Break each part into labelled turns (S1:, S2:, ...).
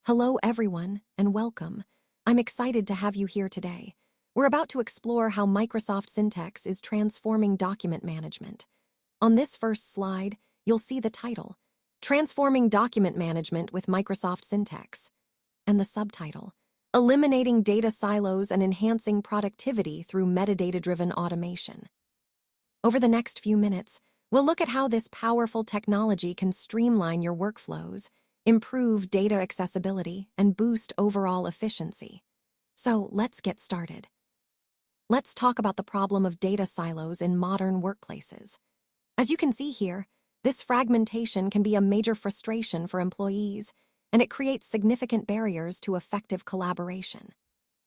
S1: Hello, everyone, and welcome. I'm excited to have you here today. We're about to explore how Microsoft Syntex is transforming document management. On this first slide, you'll see the title, Transforming Document Management with Microsoft Syntex, and the subtitle, Eliminating Data Silos and Enhancing Productivity Through Metadata-Driven Automation. Over the next few minutes, we'll look at how this powerful technology can streamline your workflows, improve data accessibility, and boost overall efficiency. So let's get started. Let's talk about the problem of data silos in modern workplaces. As you can see here, this fragmentation can be a major frustration for employees, and it creates significant barriers to effective collaboration.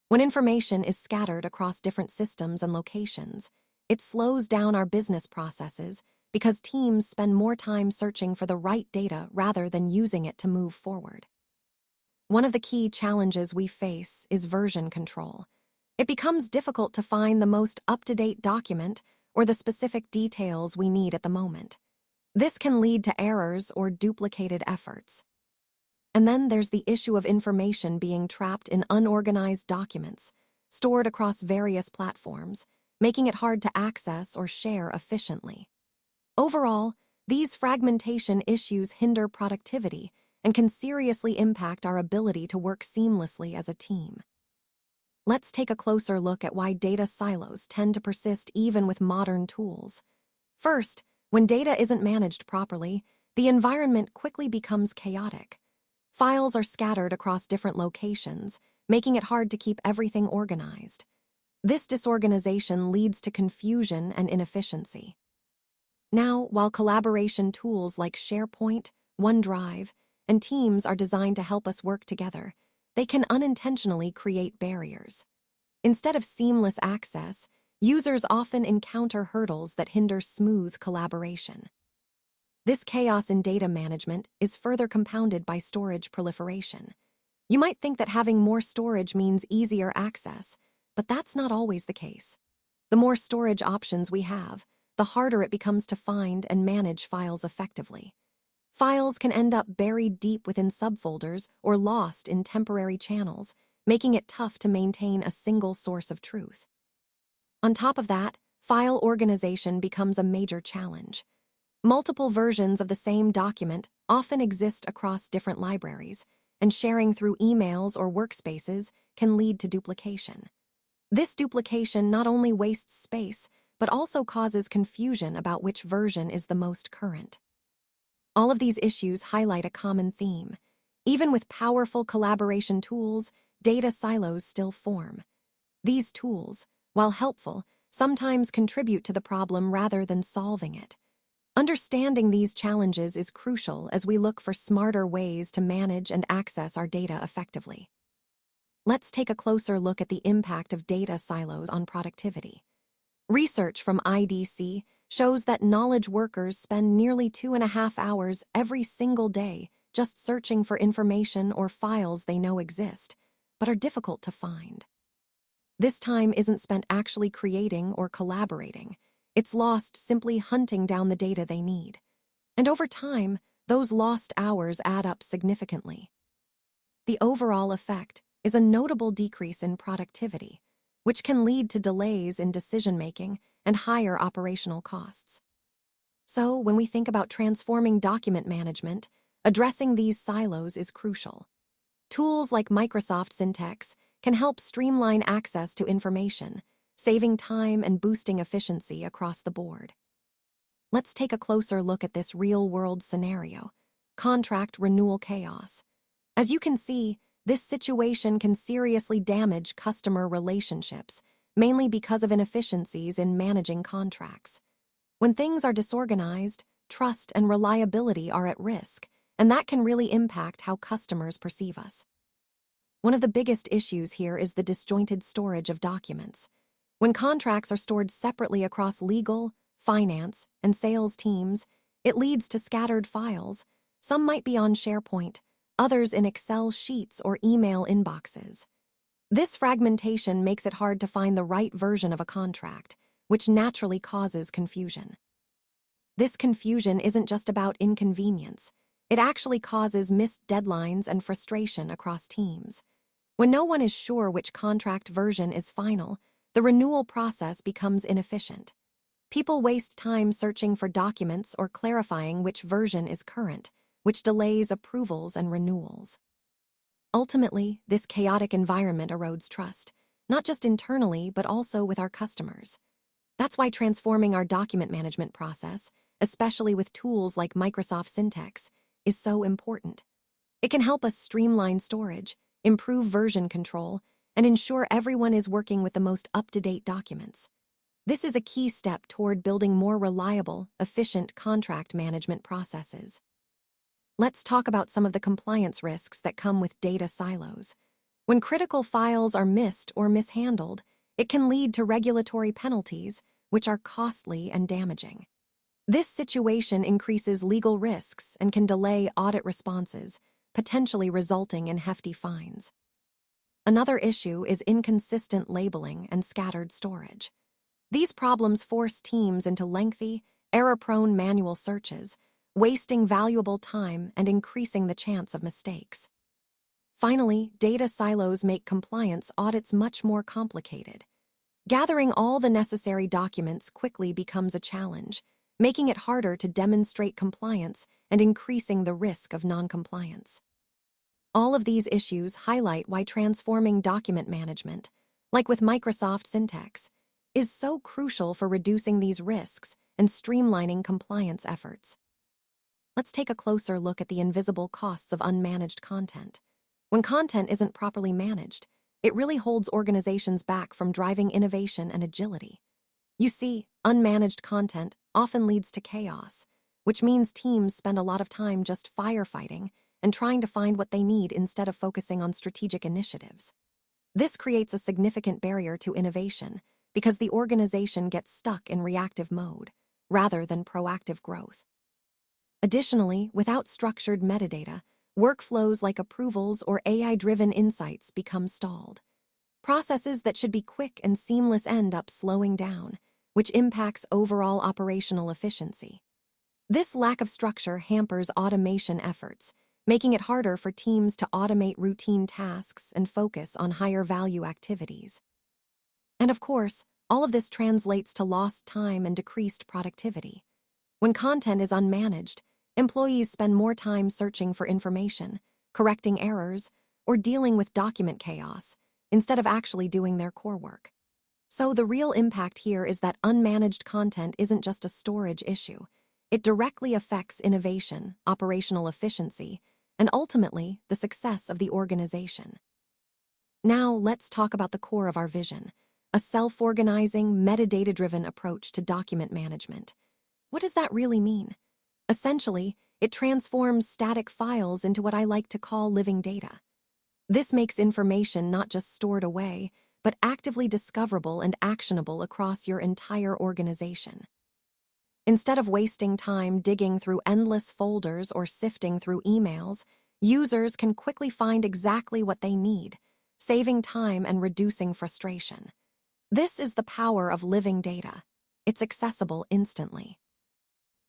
S1: When information is scattered across different systems and locations, it slows down our business processes because teams spend more time searching for the right data rather than using it to move forward. One of the key challenges we face is version control. It becomes difficult to find the most up-to-date document or the specific details we need at the moment. This can lead to errors or duplicated efforts. And then there's the issue of information being trapped in unorganized documents, stored across various platforms, making it hard to access or share efficiently. Overall, these fragmentation issues hinder productivity and can seriously impact our ability to work seamlessly as a team. Let's take a closer look at why data silos tend to persist even with modern tools. First, when data isn't managed properly, the environment quickly becomes chaotic. Files are scattered across different locations, making it hard to keep everything organized. This disorganization leads to confusion and inefficiency. Now, while collaboration tools like SharePoint, OneDrive, and Teams are designed to help us work together, they can unintentionally create barriers. Instead of seamless access, users often encounter hurdles that hinder smooth collaboration. This chaos in data management is further compounded by storage proliferation. You might think that having more storage means easier access, but that's not always the case. The more storage options we have, the harder it becomes to find and manage files effectively. Files can end up buried deep within subfolders or lost in temporary channels, making it tough to maintain a single source of truth. On top of that, file organization becomes a major challenge. Multiple versions of the same document often exist across different libraries, and sharing through emails or workspaces can lead to duplication. This duplication not only wastes space, but also causes confusion about which version is the most current. All of these issues highlight a common theme. Even with powerful collaboration tools, data silos still form. These tools, while helpful, sometimes contribute to the problem rather than solving it. Understanding these challenges is crucial as we look for smarter ways to manage and access our data effectively. Let's take a closer look at the impact of data silos on productivity. Research from IDC shows that knowledge workers spend nearly 2.5 hours every single day just searching for information or files they know exist, but are difficult to find. This time isn't spent actually creating or collaborating. It's lost simply hunting down the data they need. And over time, those lost hours add up significantly. The overall effect is a notable decrease in productivity, which can lead to delays in decision-making and higher operational costs. So, when we think about transforming document management, addressing these silos is crucial. Tools like Microsoft Syntex can help streamline access to information, saving time and boosting efficiency across the board. Let's take a closer look at this real-world scenario, contract renewal chaos. As you can see, this situation can seriously damage customer relationships, mainly because of inefficiencies in managing contracts. When things are disorganized, trust and reliability are at risk, and that can really impact how customers perceive us. One of the biggest issues here is the disjointed storage of documents. When contracts are stored separately across legal, finance, and sales teams, it leads to scattered files. Some might be on SharePoint, others in Excel sheets or email inboxes. This fragmentation makes it hard to find the right version of a contract, which naturally causes confusion. This confusion isn't just about inconvenience. It actually causes missed deadlines and frustration across teams. When no one is sure which contract version is final, the renewal process becomes inefficient. People waste time searching for documents or clarifying which version is current, which delays approvals and renewals. Ultimately, this chaotic environment erodes trust, not just internally, but also with our customers. That's why transforming our document management process, especially with tools like Microsoft Syntex, is so important. It can help us streamline storage, improve version control, and ensure everyone is working with the most up-to-date documents. This is a key step toward building more reliable, efficient contract management processes. Let's talk about some of the compliance risks that come with data silos. When critical files are missed or mishandled, it can lead to regulatory penalties, which are costly and damaging. This situation increases legal risks and can delay audit responses, potentially resulting in hefty fines. Another issue is inconsistent labeling and scattered storage. These problems force teams into lengthy, error-prone manual searches, wasting valuable time and increasing the chance of mistakes. Finally, data silos make compliance audits much more complicated. Gathering all the necessary documents quickly becomes a challenge, making it harder to demonstrate compliance and increasing the risk of noncompliance. All of these issues highlight why transforming document management, like with Microsoft Syntex, is so crucial for reducing these risks and streamlining compliance efforts. Let's take a closer look at the invisible costs of unmanaged content. When content isn't properly managed, it really holds organizations back from driving innovation and agility. You see, unmanaged content often leads to chaos, which means teams spend a lot of time just firefighting and trying to find what they need instead of focusing on strategic initiatives. This creates a significant barrier to innovation because the organization gets stuck in reactive mode rather than proactive growth. Additionally, without structured metadata, workflows like approvals or AI-driven insights become stalled. Processes that should be quick and seamless end up slowing down, which impacts overall operational efficiency. This lack of structure hampers automation efforts, making it harder for teams to automate routine tasks and focus on higher-value activities. And of course, all of this translates to lost time and decreased productivity. When content is unmanaged, employees spend more time searching for information, correcting errors, or dealing with document chaos, instead of actually doing their core work. So the real impact here is that unmanaged content isn't just a storage issue. It directly affects innovation, operational efficiency, and ultimately the success of the organization. Now let's talk about the core of our vision, a self-organizing, metadata-driven approach to document management. What does that really mean? Essentially, it transforms static files into what I like to call living data. This makes information not just stored away, but actively discoverable and actionable across your entire organization. Instead of wasting time digging through endless folders or sifting through emails, users can quickly find exactly what they need, saving time and reducing frustration. This is the power of living data. It's accessible instantly.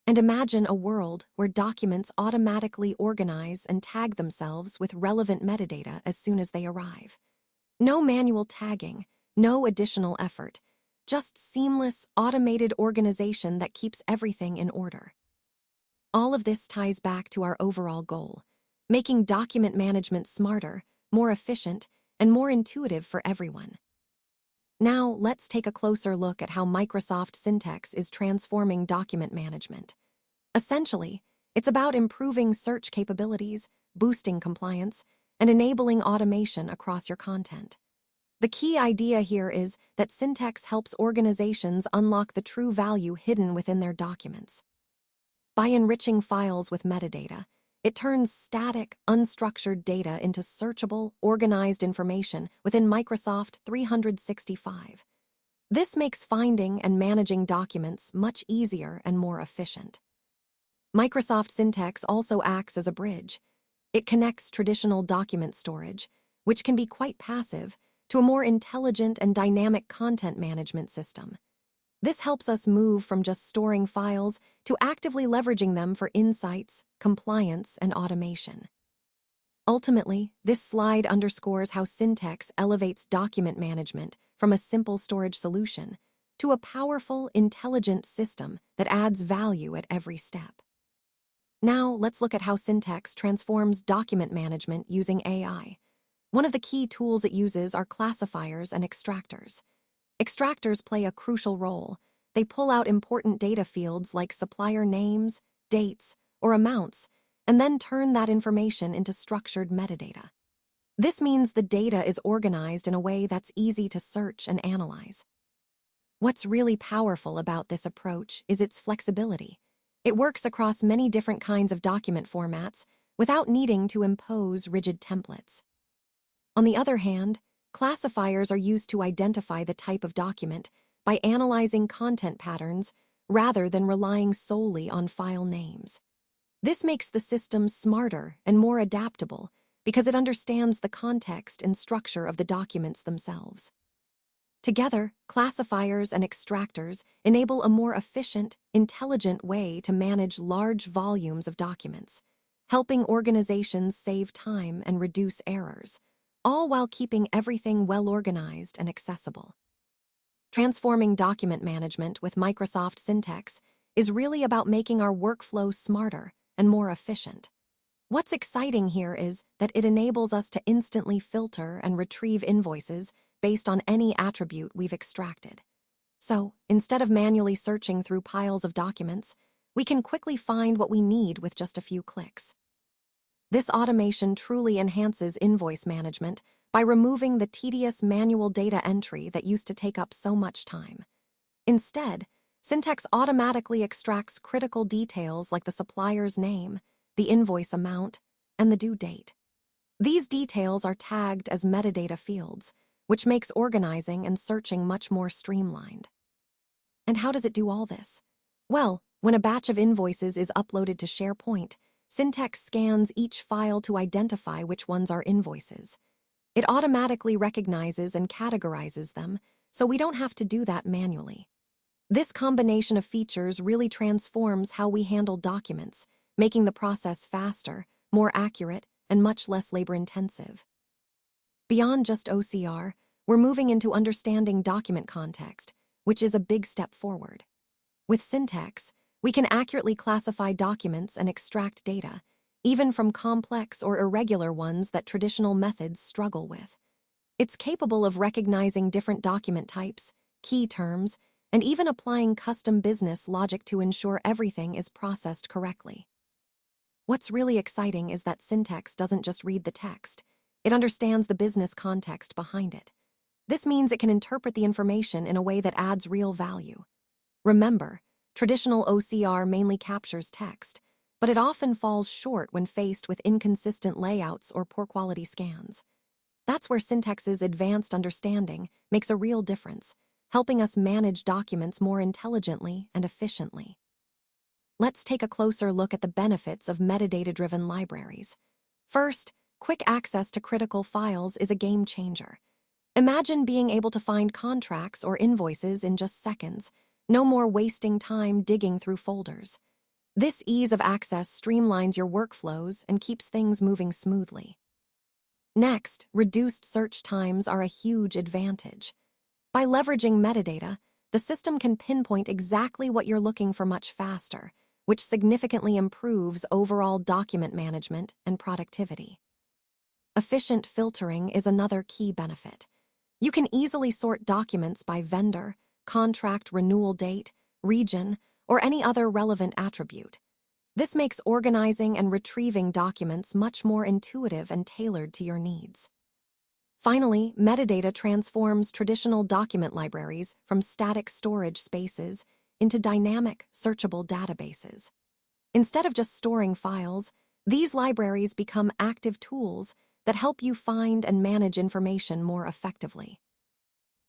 S1: And imagine a world where documents automatically organize and tag themselves with relevant metadata as soon as they arrive. No manual tagging, no additional effort, just seamless, automated organization that keeps everything in order. All of this ties back to our overall goal, making document management smarter, more efficient, and more intuitive for everyone. Now, let's take a closer look at how Microsoft Syntex is transforming document management. Essentially, it's about improving search capabilities, boosting compliance, and enabling automation across your content. The key idea here is that Syntex helps organizations unlock the true value hidden within their documents. By enriching files with metadata, it turns static, unstructured data into searchable, organized information within Microsoft 365. This makes finding and managing documents much easier and more efficient. Microsoft Syntex also acts as a bridge. It connects traditional document storage, which can be quite passive, to a more intelligent and dynamic content management system. This helps us move from just storing files to actively leveraging them for insights, compliance, and automation. Ultimately, this slide underscores how Syntex elevates document management from a simple storage solution to a powerful, intelligent system that adds value at every step. Now, let's look at how Syntex transforms document management using AI. One of the key tools it uses are classifiers and extractors. Extractors play a crucial role. They pull out important data fields like supplier names, dates, or amounts, and then turn that information into structured metadata. This means the data is organized in a way that's easy to search and analyze. What's really powerful about this approach is its flexibility. It works across many different kinds of document formats without needing to impose rigid templates. On the other hand, classifiers are used to identify the type of document by analyzing content patterns rather than relying solely on file names. This makes the system smarter and more adaptable because it understands the context and structure of the documents themselves. Together, classifiers and extractors enable a more efficient, intelligent way to manage large volumes of documents, helping organizations save time and reduce errors, all while keeping everything well-organized and accessible. Transforming document management with Microsoft Syntex is really about making our workflow smarter and more efficient. What's exciting here is that it enables us to instantly filter and retrieve invoices based on any attribute we've extracted. So, instead of manually searching through piles of documents, we can quickly find what we need with just a few clicks. This automation truly enhances invoice management by removing the tedious manual data entry that used to take up so much time. Instead, Syntex automatically extracts critical details like the supplier's name, the invoice amount, and the due date. These details are tagged as metadata fields, which makes organizing and searching much more streamlined. And how does it do all this? Well, when a batch of invoices is uploaded to SharePoint, Syntex scans each file to identify which ones are invoices. It automatically recognizes and categorizes them, so we don't have to do that manually. This combination of features really transforms how we handle documents, making the process faster, more accurate, and much less labor-intensive. Beyond just OCR, we're moving into understanding document context, which is a big step forward. With Syntex, we can accurately classify documents and extract data, even from complex or irregular ones that traditional methods struggle with. It's capable of recognizing different document types, key terms, and even applying custom business logic to ensure everything is processed correctly. What's really exciting is that Syntex doesn't just read the text. It understands the business context behind it. This means it can interpret the information in a way that adds real value. Remember, traditional OCR mainly captures text, but it often falls short when faced with inconsistent layouts or poor quality scans. That's where Syntex's advanced understanding makes a real difference, helping us manage documents more intelligently and efficiently. Let's take a closer look at the benefits of metadata-driven libraries. First, quick access to critical files is a game changer. Imagine being able to find contracts or invoices in just seconds, no more wasting time digging through folders. This ease of access streamlines your workflows and keeps things moving smoothly. Next, reduced search times are a huge advantage. By leveraging metadata, the system can pinpoint exactly what you're looking for much faster, which significantly improves overall document management and productivity. Efficient filtering is another key benefit. You can easily sort documents by vendor, contract renewal date, region, or any other relevant attribute. This makes organizing and retrieving documents much more intuitive and tailored to your needs. Finally, metadata transforms traditional document libraries from static storage spaces into dynamic, searchable databases. Instead of just storing files, these libraries become active tools that help you find and manage information more effectively.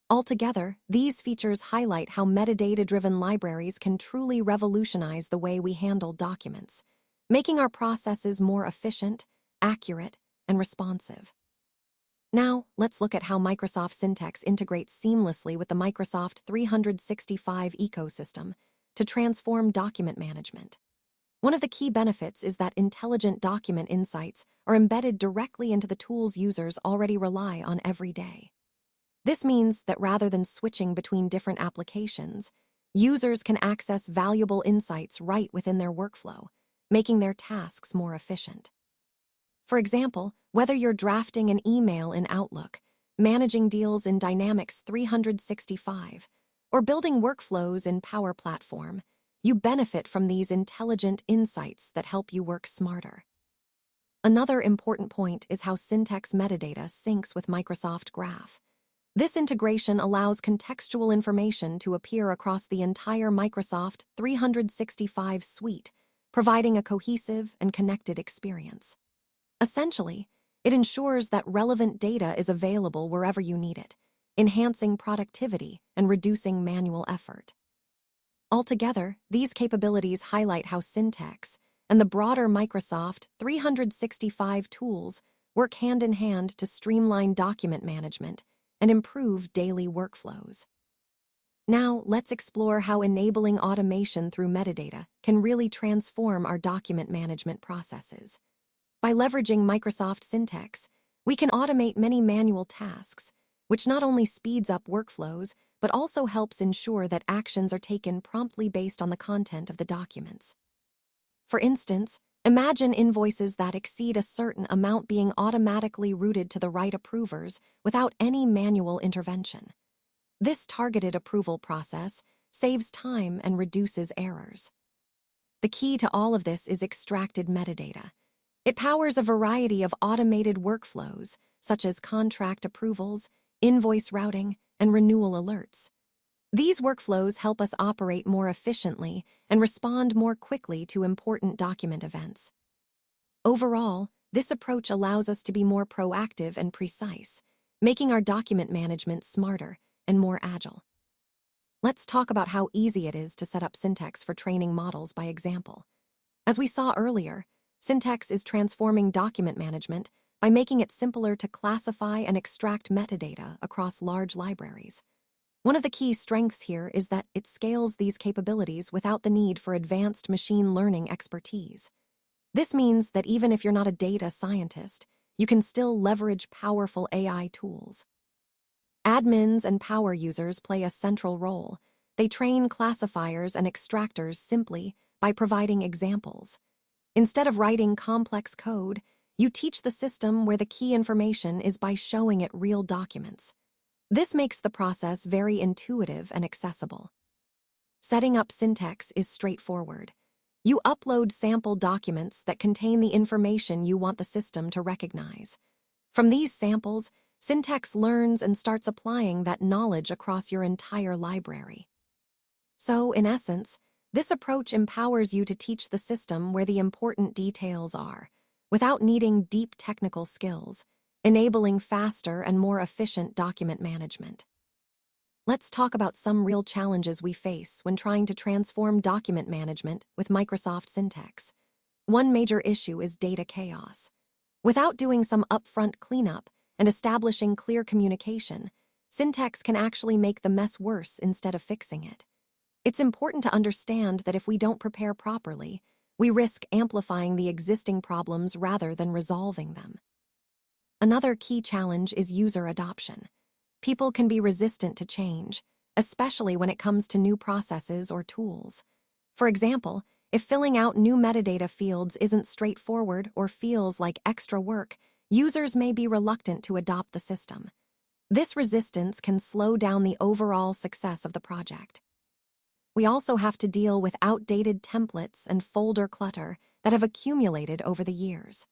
S1: Altogether, these features highlight how metadata-driven libraries can truly revolutionize the way we handle documents, making our processes more efficient, accurate, and responsive. Now, let's look at how Microsoft Syntex integrates seamlessly with the Microsoft 365 ecosystem to transform document management. One of the key benefits is that intelligent document insights are embedded directly into the tools users already rely on every day. This means that rather than switching between different applications, users can access valuable insights right within their workflow, making their tasks more efficient. For example, whether you're drafting an email in Outlook, managing deals in Dynamics 365, or building workflows in Power Platform, you benefit from these intelligent insights that help you work smarter. Another important point is how Syntex metadata syncs with Microsoft Graph. This integration allows contextual information to appear across the entire Microsoft 365 suite, providing a cohesive and connected experience. Essentially, it ensures that relevant data is available wherever you need it, enhancing productivity and reducing manual effort. Altogether, these capabilities highlight how Syntex and the broader Microsoft 365 tools work hand in hand to streamline document management and improve daily workflows. Now, let's explore how enabling automation through metadata can really transform our document management processes. By leveraging Microsoft Syntex, we can automate many manual tasks, which not only speeds up workflows, but also helps ensure that actions are taken promptly based on the content of the documents. For instance, imagine invoices that exceed a certain amount being automatically routed to the right approvers without any manual intervention. This targeted approval process saves time and reduces errors. The key to all of this is extracted metadata. It powers a variety of automated workflows, such as contract approvals, invoice routing, and renewal alerts. These workflows help us operate more efficiently and respond more quickly to important document events. Overall, this approach allows us to be more proactive and precise, making our document management smarter and more agile. Let's talk about how easy it is to set up Syntex for training models by example. As we saw earlier, Syntex is transforming document management by making it simpler to classify and extract metadata across large libraries. One of the key strengths here is that it scales these capabilities without the need for advanced machine learning expertise. This means that even if you're not a data scientist, you can still leverage powerful AI tools. Admins and power users play a central role. They train classifiers and extractors simply by providing examples. Instead of writing complex code, you teach the system where the key information is by showing it real documents. This makes the process very intuitive and accessible. Setting up Syntex is straightforward. You upload sample documents that contain the information you want the system to recognize. From these samples, Syntex learns and starts applying that knowledge across your entire library. So, in essence, this approach empowers you to teach the system where the important details are, without needing deep technical skills, enabling faster and more efficient document management. Let's talk about some real challenges we face when trying to transform document management with Microsoft Syntex. One major issue is data chaos. Without doing some upfront cleanup and establishing clear communication, Syntex can actually make the mess worse instead of fixing it. It's important to understand that if we don't prepare properly, we risk amplifying the existing problems rather than resolving them. Another key challenge is user adoption. People can be resistant to change, especially when it comes to new processes or tools. For example, if filling out new metadata fields isn't straightforward or feels like extra work, users may be reluctant to adopt the system. This resistance can slow down the overall success of the project. We also have to deal with outdated templates and folder clutter that have accumulated over the years.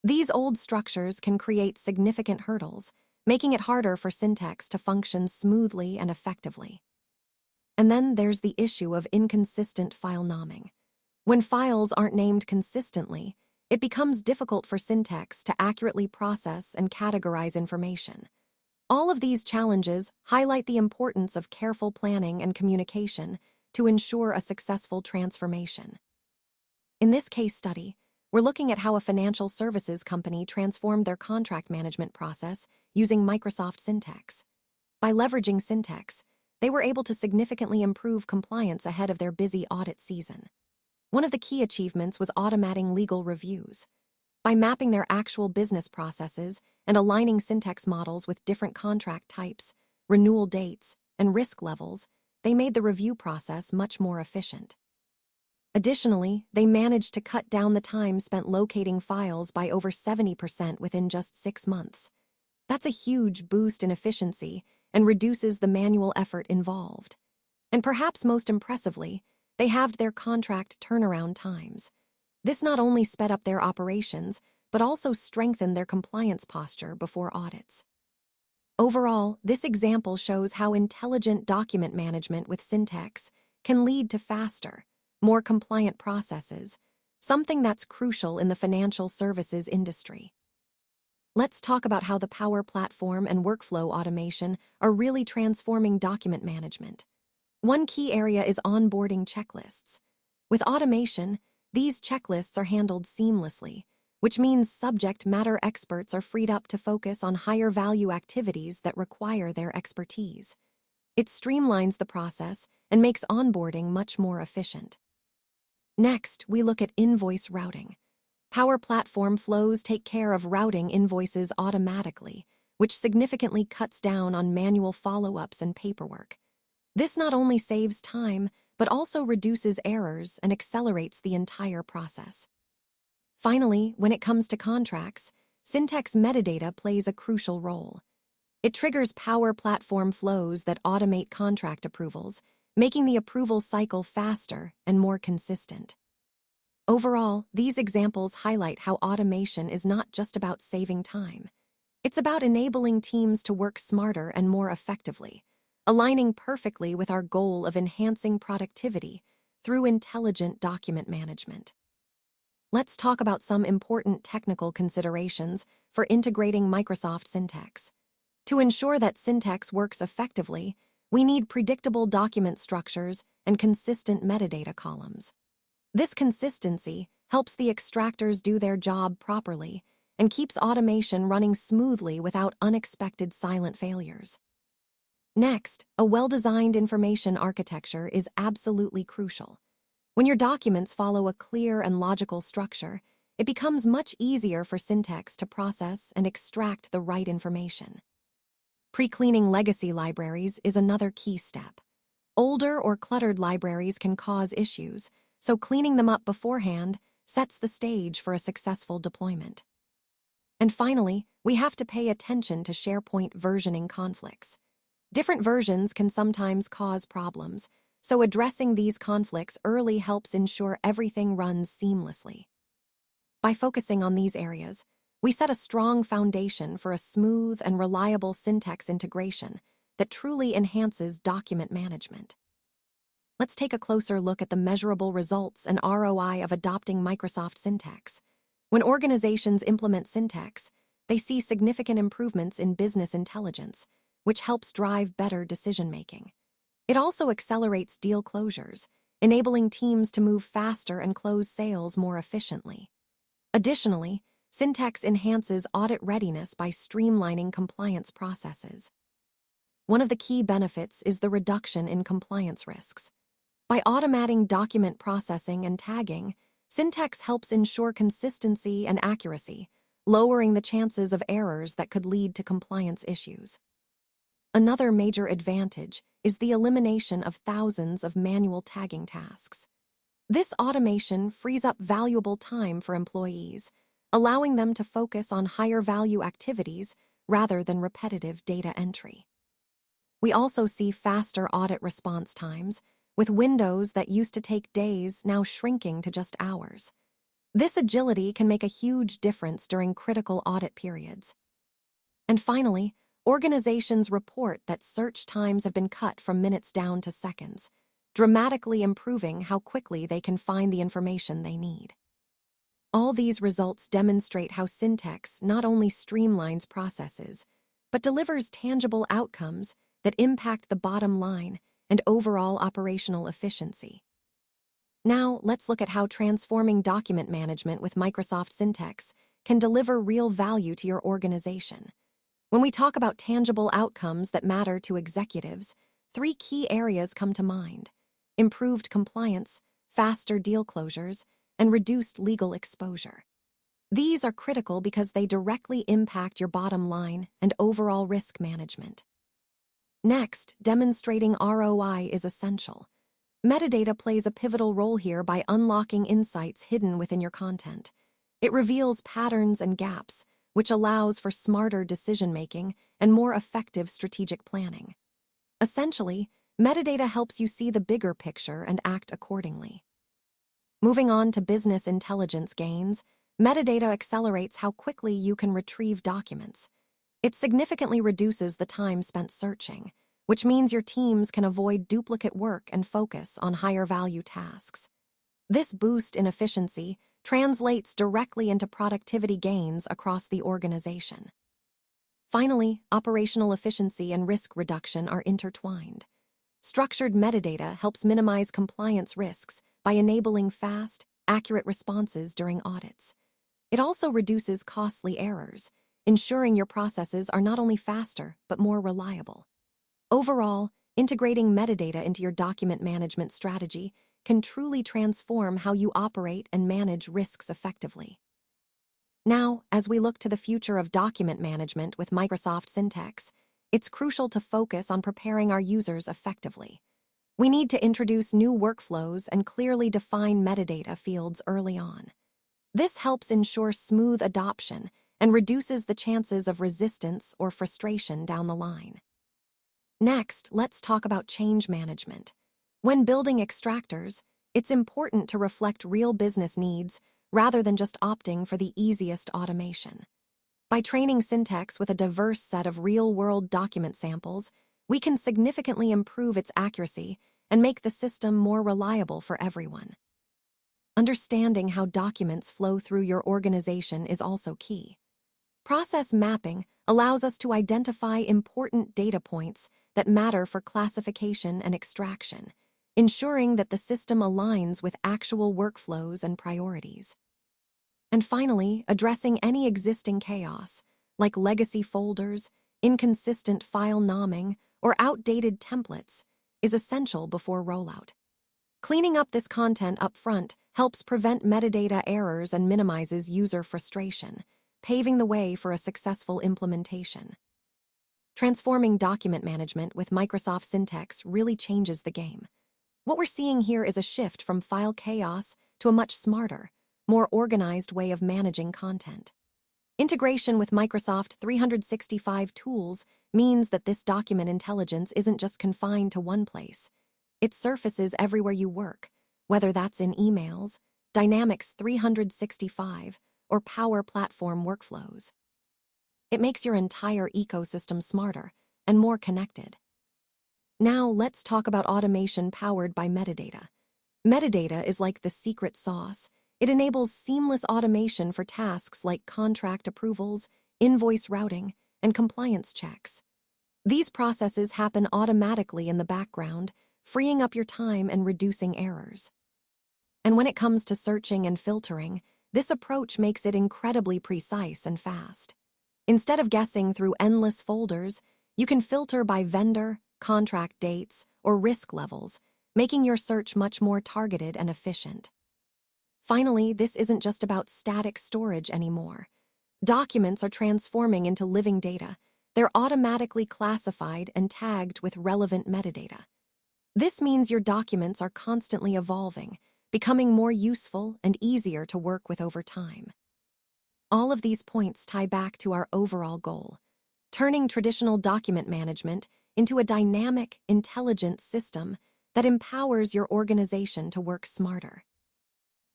S1: These old structures can create significant hurdles, making it harder for Syntex to function smoothly and effectively. And then there's the issue of inconsistent file naming. When files aren't named consistently, it becomes difficult for Syntex to accurately process and categorize information. All of these challenges highlight the importance of careful planning and communication to ensure a successful transformation. In this case study, we're looking at how a financial services company transformed their contract management process using Microsoft Syntex. By leveraging Syntex, they were able to significantly improve compliance ahead of their busy audit season. One of the key achievements was automating legal reviews. By mapping their actual business processes and aligning Syntex models with different contract types, renewal dates, and risk levels, they made the review process much more efficient. Additionally, they managed to cut down the time spent locating files by over 70% within just 6 months. That's a huge boost in efficiency and reduces the manual effort involved. And perhaps most impressively, they halved their contract turnaround times. This not only sped up their operations, but also strengthened their compliance posture before audits. Overall, this example shows how intelligent document management with Syntex can lead to faster, more compliant processes, something that's crucial in the financial services industry. Let's talk about how the Power Platform and workflow automation are really transforming document management. One key area is onboarding checklists. With automation, these checklists are handled seamlessly, which means subject matter experts are freed up to focus on higher value activities that require their expertise. It streamlines the process and makes onboarding much more efficient. Next, we look at invoice routing. Power Platform flows take care of routing invoices automatically, which significantly cuts down on manual follow-ups and paperwork. This not only saves time, but also reduces errors and accelerates the entire process. Finally, when it comes to contracts, Syntex metadata plays a crucial role. It triggers Power Platform flows that automate contract approvals, making the approval cycle faster and more consistent. Overall, these examples highlight how automation is not just about saving time. It's about enabling teams to work smarter and more effectively, aligning perfectly with our goal of enhancing productivity through intelligent document management. Let's talk about some important technical considerations for integrating Microsoft Syntex. To ensure that Syntex works effectively, we need predictable document structures and consistent metadata columns. This consistency helps the extractors do their job properly and keeps automation running smoothly without unexpected silent failures. Next, a well-designed information architecture is absolutely crucial. When your documents follow a clear and logical structure, it becomes much easier for Syntex to process and extract the right information. Pre-cleaning legacy libraries is another key step. Older or cluttered libraries can cause issues, so cleaning them up beforehand sets the stage for a successful deployment. And finally, we have to pay attention to SharePoint versioning conflicts. Different versions can sometimes cause problems, so addressing these conflicts early helps ensure everything runs seamlessly. By focusing on these areas, we set a strong foundation for a smooth and reliable Syntex integration that truly enhances document management. Let's take a closer look at the measurable results and ROI of adopting Microsoft Syntex. When organizations implement Syntex, they see significant improvements in business intelligence, which helps drive better decision-making. It also accelerates deal closures, enabling teams to move faster and close sales more efficiently. Additionally, Syntex enhances audit readiness by streamlining compliance processes. One of the key benefits is the reduction in compliance risks. By automating document processing and tagging, Syntex helps ensure consistency and accuracy, lowering the chances of errors that could lead to compliance issues. Another major advantage is the elimination of thousands of manual tagging tasks. This automation frees up valuable time for employees, allowing them to focus on higher-value activities rather than repetitive data entry. We also see faster audit response times, with windows that used to take days now shrinking to just hours. This agility can make a huge difference during critical audit periods. And finally, organizations report that search times have been cut from minutes down to seconds, dramatically improving how quickly they can find the information they need. All these results demonstrate how Syntex not only streamlines processes, but delivers tangible outcomes that impact the bottom line and overall operational efficiency. Now, let's look at how transforming document management with Microsoft Syntex can deliver real value to your organization. When we talk about tangible outcomes that matter to executives, three key areas come to mind: improved compliance, faster deal closures, and reduced legal exposure. These are critical because they directly impact your bottom line and overall risk management. Next, demonstrating ROI is essential. Metadata plays a pivotal role here by unlocking insights hidden within your content. It reveals patterns and gaps, which allows for smarter decision-making and more effective strategic planning. Essentially, metadata helps you see the bigger picture and act accordingly. Moving on to business intelligence gains, metadata accelerates how quickly you can retrieve documents. It significantly reduces the time spent searching, which means your teams can avoid duplicate work and focus on higher-value tasks. This boost in efficiency translates directly into productivity gains across the organization. Finally, operational efficiency and risk reduction are intertwined. Structured metadata helps minimize compliance risks by enabling fast, accurate responses during audits. It also reduces costly errors, ensuring your processes are not only faster but more reliable. Overall, integrating metadata into your document management strategy can truly transform how you operate and manage risks effectively. Now, as we look to the future of document management with Microsoft Syntex, it's crucial to focus on preparing our users effectively. We need to introduce new workflows and clearly define metadata fields early on. This helps ensure smooth adoption and reduces the chances of resistance or frustration down the line. Next, let's talk about change management. When building extractors, it's important to reflect real business needs rather than just opting for the easiest automation. By training Syntex with a diverse set of real-world document samples, we can significantly improve its accuracy and make the system more reliable for everyone. Understanding how documents flow through your organization is also key. Process mapping allows us to identify important data points that matter for classification and extraction, ensuring that the system aligns with actual workflows and priorities. And finally, addressing any existing chaos, like legacy folders, inconsistent file nomming, or outdated templates, is essential before rollout. Cleaning up this content up front helps prevent metadata errors and minimizes user frustration, paving the way for a successful implementation. Transforming document management with Microsoft Syntex really changes the game. What we're seeing here is a shift from file chaos to a much smarter, more organized way of managing content. Integration with Microsoft 365 tools means that this document intelligence isn't just confined to one place. It surfaces everywhere you work, whether that's in emails, Dynamics 365, or Power Platform workflows. It makes your entire ecosystem smarter and more connected. Now, let's talk about automation powered by metadata. Metadata is like the secret sauce. It enables seamless automation for tasks like contract approvals, invoice routing, and compliance checks. These processes happen automatically in the background, freeing up your time and reducing errors. And when it comes to searching and filtering, this approach makes it incredibly precise and fast. Instead of guessing through endless folders, you can filter by vendor, contract dates, or risk levels, making your search much more targeted and efficient. Finally, this isn't just about static storage anymore. Documents are transforming into living data. They're automatically classified and tagged with relevant metadata. This means your documents are constantly evolving, becoming more useful and easier to work with over time. All of these points tie back to our overall goal: turning traditional document management into a dynamic, intelligent system that empowers your organization to work smarter.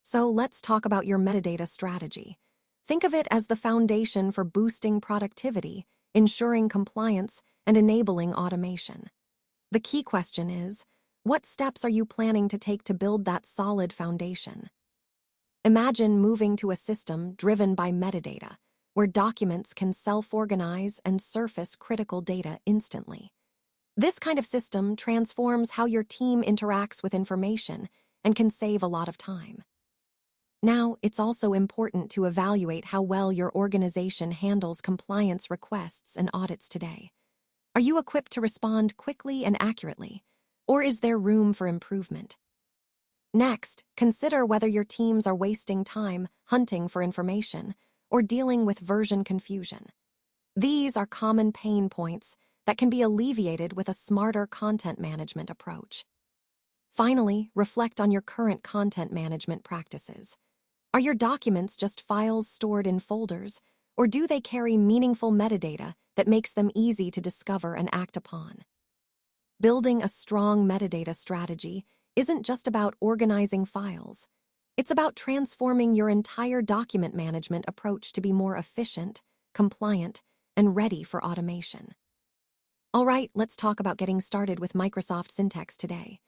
S1: So let's talk about your metadata strategy. Think of it as the foundation for boosting productivity, ensuring compliance, and enabling automation. The key question is, what steps are you planning to take to build that solid foundation? Imagine moving to a system driven by metadata, where documents can self-organize and surface critical data instantly. This kind of system transforms how your team interacts with information and can save a lot of time. Now, it's also important to evaluate how well your organization handles compliance requests and audits today. Are you equipped to respond quickly and accurately, or is there room for improvement? Next, consider whether your teams are wasting time hunting for information or dealing with version confusion. These are common pain points that can be alleviated with a smarter content management approach. Finally, reflect on your current content management practices. Are your documents just files stored in folders, or do they carry meaningful metadata that makes them easy to discover and act upon? Building a strong metadata strategy isn't just about organizing files. It's about transforming your entire document management approach to be more efficient, compliant, and ready for automation. All right, let's talk about getting started with Microsoft Syntex today.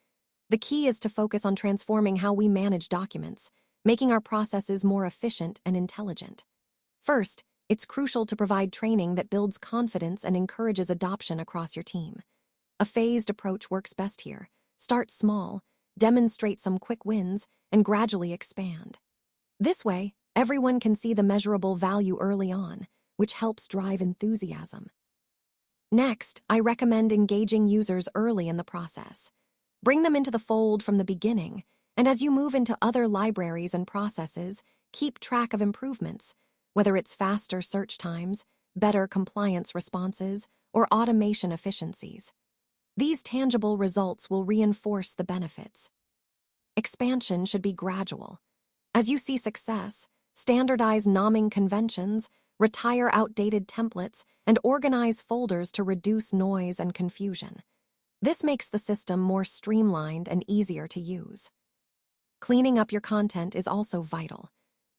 S1: The key is to focus on transforming how we manage documents, making our processes more efficient and intelligent. First, it's crucial to provide training that builds confidence and encourages adoption across your team. A phased approach works best here. Start small, demonstrate some quick wins, and gradually expand. This way, everyone can see the measurable value early on, which helps drive enthusiasm. Next, I recommend engaging users early in the process. Bring them into the fold from the beginning, and as you move into other libraries and processes, keep track of improvements, whether it's faster search times, better compliance responses, or automation efficiencies. These tangible results will reinforce the benefits. Expansion should be gradual. As you see success, standardize naming conventions, retire outdated templates, and organize folders to reduce noise and confusion. This makes the system more streamlined and easier to use. Cleaning up your content is also vital.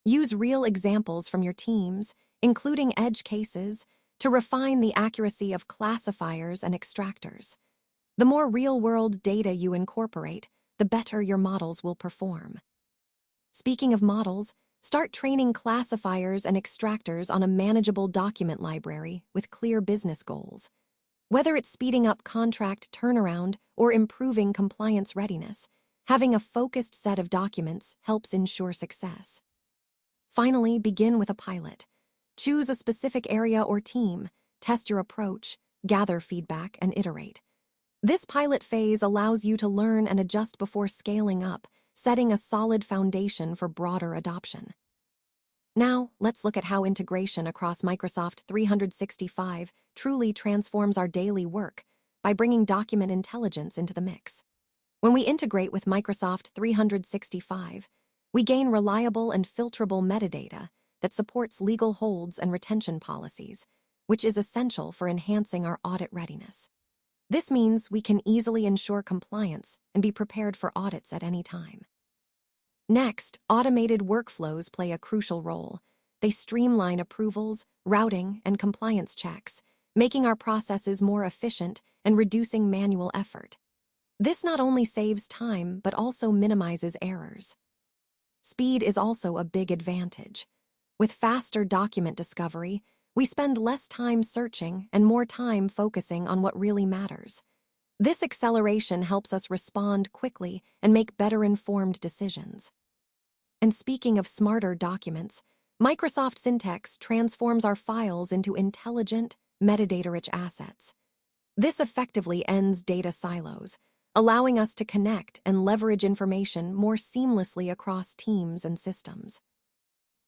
S1: Use real examples from your teams, including edge cases, to refine the accuracy of classifiers and extractors. The more real-world data you incorporate, the better your models will perform. Speaking of models, start training classifiers and extractors on a manageable document library with clear business goals. Whether it's speeding up contract turnaround or improving compliance readiness, having a focused set of documents helps ensure success. Finally, begin with a pilot. Choose a specific area or team, test your approach, gather feedback, and iterate. This pilot phase allows you to learn and adjust before scaling up, setting a solid foundation for broader adoption. Now, let's look at how integration across Microsoft 365 truly transforms our daily work by bringing document intelligence into the mix. When we integrate with Microsoft 365, we gain reliable and filterable metadata that supports legal holds and retention policies, which is essential for enhancing our audit readiness. This means we can easily ensure compliance and be prepared for audits at any time. Next, automated workflows play a crucial role. They streamline approvals, routing, and compliance checks, making our processes more efficient and reducing manual effort. This not only saves time, but also minimizes errors. Speed is also a big advantage. With faster document discovery, we spend less time searching and more time focusing on what really matters. This acceleration helps us respond quickly and make better-informed decisions. And speaking of smarter documents, Microsoft Syntex transforms our files into intelligent, metadata-rich assets. This effectively ends data silos, allowing us to connect and leverage information more seamlessly across teams and systems.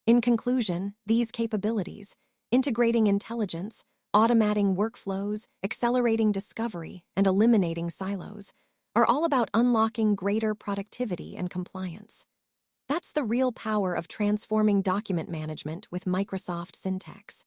S1: In conclusion, these capabilities, integrating intelligence, automating workflows, accelerating discovery, and eliminating silos, are all about unlocking greater productivity and compliance. That's the real power of transforming document management with Microsoft Syntex.